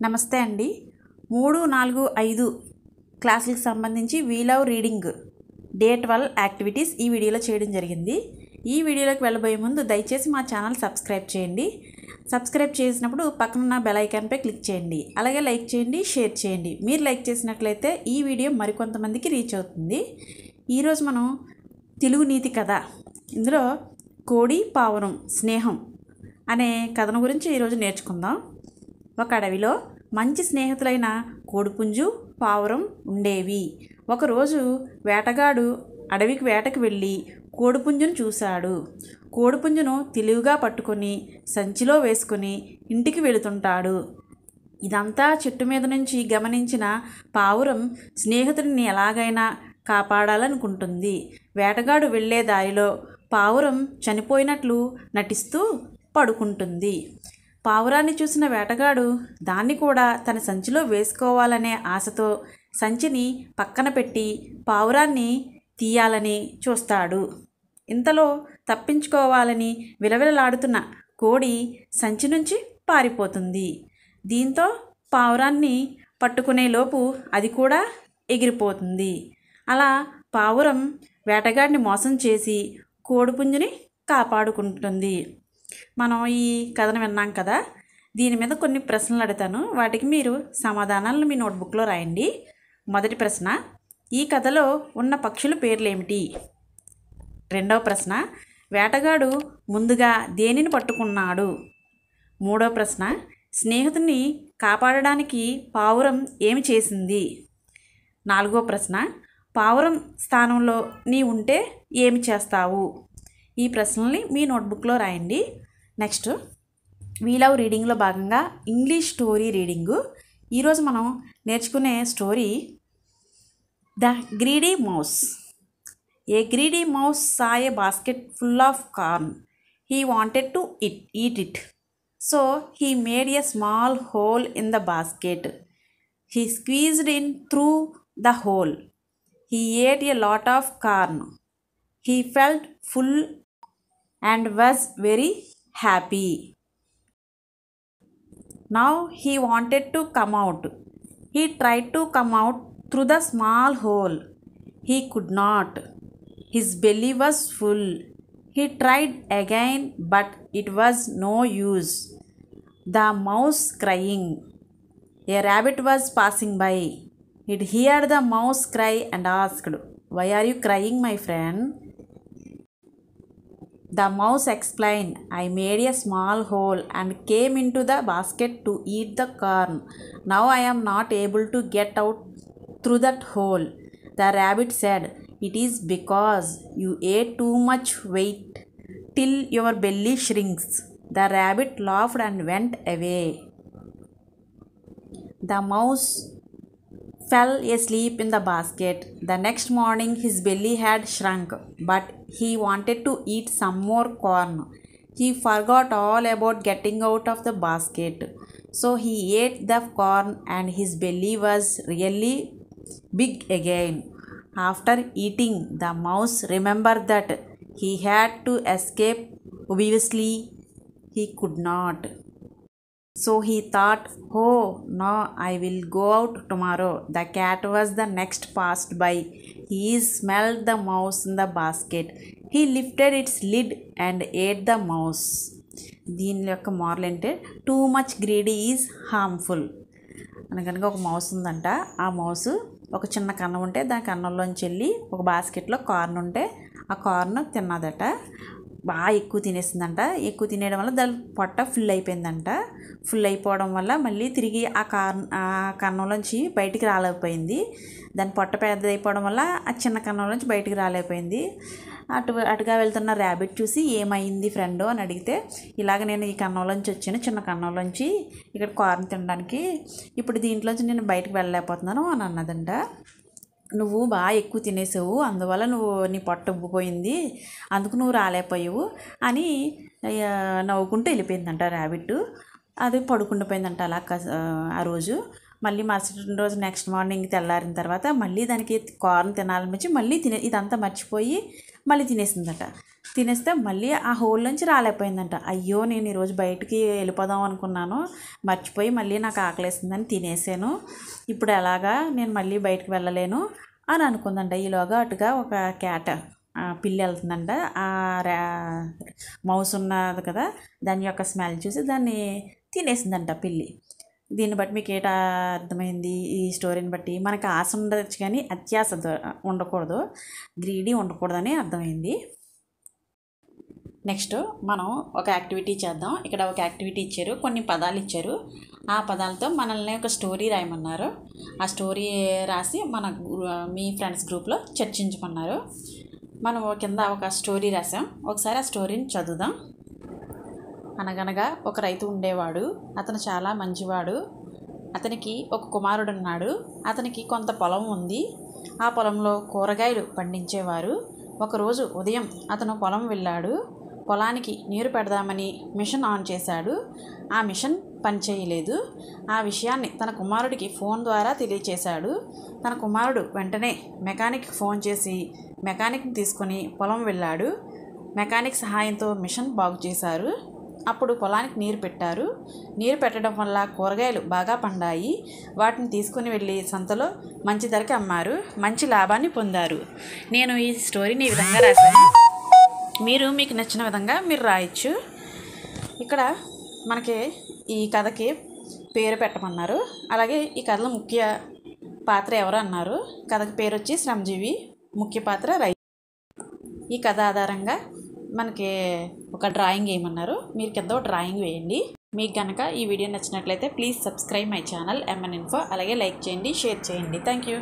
నమస్తే అండి. 3, 4, 5 క్లాసులకు సంబంధించి we love reading day 12 activities ఈ వీడియోలో చేయడం జరిగింది. ఈ వీడియోలోకి వెళ్ళబోయే ముందు దయచేసి మా ఛానల్ సబ్స్క్రైబ్ చేయండి. సబ్స్క్రైబ్ చేసినప్పుడు పక్కనున్న బెల్ ఐకాన్పై క్లిక్ చేయండి. అలాగే లైక్ చేయండి, షేర్ చేయండి. మీరు లైక్ చేసినట్లయితే ఈ వీడియో మరికొంతమందికి రీచ్ అవుతుంది. ఈరోజు మనం తెలుగు నీతి కథ, ఇందులో కోడి పావురం స్నేహం అనే కథను గురించి ఈరోజు నేర్చుకుందాం. ఒక అడవిలో మంచి స్నేహితులైన కోడిపుంజు, పావురం ఉండేవి. ఒకరోజు వేటగాడు అడవికి వేటకు వెళ్ళి కోడిపుంజును చూశాడు. కోడిపుంజును తెలివిగా పట్టుకొని సంచిలో వేసుకొని ఇంటికి వెళుతుంటాడు. ఇదంతా చెట్టు మీద నుంచి గమనించిన పావురం స్నేహితుడిని ఎలాగైనా కాపాడాలనుకుంటుంది. వేటగాడు వెళ్ళే దారిలో పావురం చనిపోయినట్లు నటిస్తూ పడుకుంటుంది. పావురాన్ని చూసిన వేటగాడు దాన్ని కూడా తన సంచిలో వేసుకోవాలనే ఆశతో సంచిని పక్కన పెట్టి పావురాన్ని తీయాలని చూస్తాడు. ఇంతలో తప్పించుకోవాలని విలవిలలాడుతున్న కోడి సంచి నుంచి పారిపోతుంది. దీంతో పావురాన్ని పట్టుకునేలోపు అది కూడా ఎగిరిపోతుంది. అలా పావురం వేటగాడిని మోసం చేసి కోడిపుంజుని కాపాడుకుంటుంది. మనం ఈ కథను విన్నాం కదా, దీని మీద కొన్ని ప్రశ్నలు అడుగుతాను. వాటికి మీరు సమాధానాలను మీ నోట్బుక్లో రాయండి. మొదటి ప్రశ్న, ఈ కథలో ఉన్న పక్షుల పేర్లు ఏమిటి? రెండవ ప్రశ్న, వేటగాడు ముందుగా దేనిని పట్టుకున్నాడు? మూడవ ప్రశ్న, స్నేహితుని కాపాడడానికి పావురం ఏమి చేసింది? నాలుగవ ప్రశ్న, పావురం స్థానంలో నీ ఉంటే ఏమి చేస్తావు? ఈ ప్రశ్నల్ని మీ నోట్బుక్లో రాయండి. నెక్స్ట్, వీ లవ్ రీడింగ్లో భాగంగా ఇంగ్లీష్ స్టోరీ రీడింగు. ఈరోజు మనం నేర్చుకునే story the greedy mouse. A greedy mouse saw A basket full of corn. He wanted to eat it. So he made a small hole in the basket. He squeezed in through the hole. He ate a lot of corn. He felt full and was very happy. Now he wanted to come out. He tried to come out through the small hole. He could not. His belly was full. He tried again, but it was no use. The mouse crying. A rabbit was passing by. It heard the mouse cry and asked, "Why are you crying, my friend?" The mouse explained, "I made a small hole and came into the basket to eat the corn. Now I am not able to get out through that hole." The rabbit said, "It is because you ate too much weight till your belly shrinks." The rabbit laughed and went away. The mouse fell asleep in the basket. The next morning his belly had shrunk, but he wanted to eat some more corn. He forgot all about getting out of the basket. So he ate the corn and his belly was really big again. After eating, the mouse remembered that he had to escape. Obviously, he could not. So he thought, "Oh, no, I will go out tomorrow." The cat was the next passed by. He smelled the mouse in the basket. He lifted its lid and ate the mouse. దీని యొక్క moral అంటే too much greedy is harmful. అనగనగా ఒక mouse ఉందంట. ఆ mouse ఒక చిన్న కన్నం ఉంటే దాని కన్నంలోంచి వెళ్ళి ఒక బాస్కెట్లో కార్న్ ఉంటే ఆ కార్న్ తిన్నదట. బాగా ఎక్కువ తినేసిందంట. ఎక్కువ తినేయడం వల్ల దాని పొట్ట ఫుల్ అయిపోయిందంట. ఫుల్ అయిపోవడం వల్ల మళ్ళీ తిరిగి ఆ కన్నంలోంచి బయటికి రాలేకపోయింది. దాని పొట్ట పెద్ద అయిపోవడం వల్ల ఆ చిన్న కన్నంలోంచి బయటికి రాలేకపోయింది. అటుగా వెళ్తున్న ర్యాబిట్ చూసి, "ఏమైంది ఫ్రెండ్" అని అడిగితే, "ఇలాగ నేను ఈ కన్నంలోంచి వచ్చాను, చిన్న కన్నంలోంచి ఇక్కడ కార్న్ తినడానికి. ఇప్పుడు దీంట్లోంచి నేను బయటకు వెళ్ళలేకపోతున్నాను" అని అన్నదంట. "నువ్వు బాగా ఎక్కువ తినేసావు, అందువల్ల నీ పొట్ట ఉబ్బిపోయింది, అందుకు నువ్వు రాలేకపోయావు" అని నవ్వుకుంటూ వెళ్ళిపోయిందంట ర్యాబిట్. అది పడుకుండిపోయిందంట అలా ఆ రోజు. మళ్ళీ మరుసటి రోజు నెక్స్ట్ మార్నింగ్ తెల్లారిన తర్వాత మళ్ళీ దానికి కార్న్ తినాలనిపించి మళ్ళీ ఇదంతా మర్చిపోయి మళ్ళీ తినేసిందట. తినేస్తే మళ్ళీ ఆ హోల్ నుంచి రాలేకపోయిందంట. అయ్యో, నేను ఈరోజు బయటికి వెళ్ళిపోదాం అనుకున్నాను, మర్చిపోయి మళ్ళీ నాకు ఆకలేస్తుందని తినేసాను, ఇప్పుడు ఎలాగా నేను మళ్ళీ బయటకు వెళ్ళలేను అని అనుకుందంట. ఈలోగా అటుగా ఒక క్యాట్ పిల్లి వెళ్తుందంట. ఆ మౌస్ ఉన్నది కదా, దాని యొక్క స్మెల్ చూసి దాన్ని తినేసిందంట పిల్లి. దీన్ని బట్టి మీకు ఏటా అర్థమైంది? ఈ స్టోరీని బట్టి మనకు ఆశ ఉండొచ్చు కానీ అత్యాశ ఉండకూడదు, గ్రీడీ ఉండకూడదని అర్థమైంది. నెక్స్ట్ మనం ఒక యాక్టివిటీ చేద్దాం. ఇక్కడ ఒక యాక్టివిటీ ఇచ్చారు, కొన్ని పదాలు ఇచ్చారు. ఆ పదాలతో మనల్ని ఒక స్టోరీ రాయమన్నారు. ఆ స్టోరీ రాసి మీ ఫ్రెండ్స్ గ్రూప్లో చర్చించమన్నారు. మనం కింద ఒక స్టోరీ రాసాం, ఒకసారి ఆ స్టోరీని చదువుదాం. అనగనగా ఒక రైతు ఉండేవాడు. అతను చాలా మంచివాడు. అతనికి ఒక కుమారుడు ఉన్నాడు. అతనికి కొంత పొలం ఉంది. ఆ పొలంలో కూరగాయలు పండించేవారు. ఒకరోజు ఉదయం అతను పొలం వెళ్ళాడు. పొలానికి నీరు పెడదామని మిషన్ ఆన్ చేశాడు. ఆ మిషన్ పనిచేయలేదు. ఆ విషయాన్ని తన కుమారుడికి ఫోన్ ద్వారా తెలియచేశాడు. తన కుమారుడు వెంటనే మెకానిక్కి ఫోన్ చేసి మెకానిక్ని తీసుకొని పొలం వెళ్ళాడు. మెకానిక్ సహాయంతో మిషన్ బాగు చేశారు. అప్పుడు పొలానికి నీరు పెట్టారు. నీరు పెట్టడం వల్ల కూరగాయలు బాగా పండాయి. వాటిని తీసుకుని వెళ్ళి సంతలో మంచి ధరకి అమ్మారు. మంచి లాభాన్ని పొందారు. నేను ఈ స్టోరీని ఈ విధంగా రాశాను. మీకు నచ్చిన విధంగా మీరు రాయొచ్చు. ఇక్కడ మనకి ఈ కథకి పేరు పెట్టమన్నారు. అలాగే ఈ కథలో ముఖ్య పాత్ర ఎవరు అన్నారు. కథకి పేరు వచ్చి శ్రమజీవి, ముఖ్య పాత్ర రైతు. ఈ కథ ఆధారంగా మనకి ఒక డ్రాయింగ్ వేయమన్నారు. మీరు కింద ఒక డ్రాయింగ్ వేయండి. మీకు కనుక ఈ వీడియో నచ్చినట్లయితే please subscribe my channel MN Info. అలాగే లైక్ చేయండి, షేర్ చేయండి. Thank you.